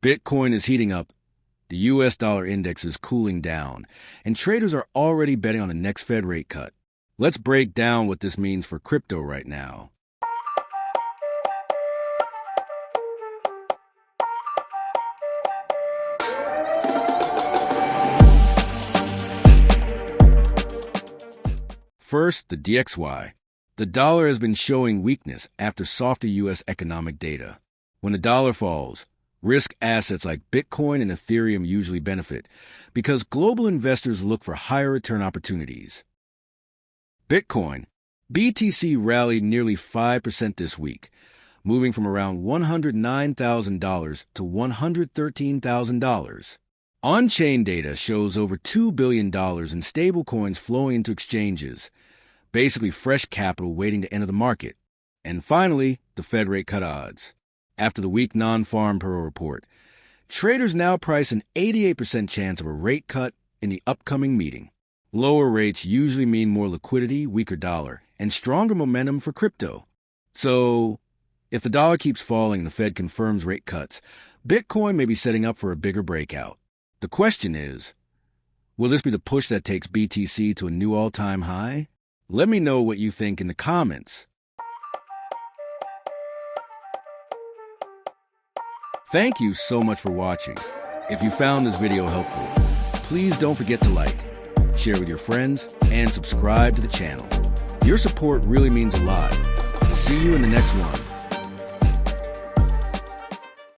Bitcoin is heating up, the US dollar index is cooling down, and traders are already betting on the next Fed rate cut. Let's break down what this means for crypto right now. First, the DXY. The dollar has been showing weakness after softer U.S. economic data. When the dollar falls, risk assets like Bitcoin and Ethereum usually benefit because global investors look for higher return opportunities. Bitcoin. BTC rallied nearly 5% this week, moving from around $109,000 to $113,000. On-chain data shows over $2 billion in stablecoins flowing into exchanges, basically fresh capital waiting to enter the market. And finally, the Fed rate cut odds. After the weak non-farm payroll report, traders now price an 88% chance of a rate cut in the upcoming meeting. Lower rates usually mean more liquidity, weaker dollar, and stronger momentum for crypto. So, if the dollar keeps falling and the Fed confirms rate cuts, Bitcoin may be setting up for a bigger breakout. The question is, will this be the push that takes BTC to a new all-time high? Let me know what you think in the comments. Thank you so much for watching. If you found this video helpful, please don't forget to like, share with your friends, and subscribe to the channel. Your support really means a lot. See you in the next one.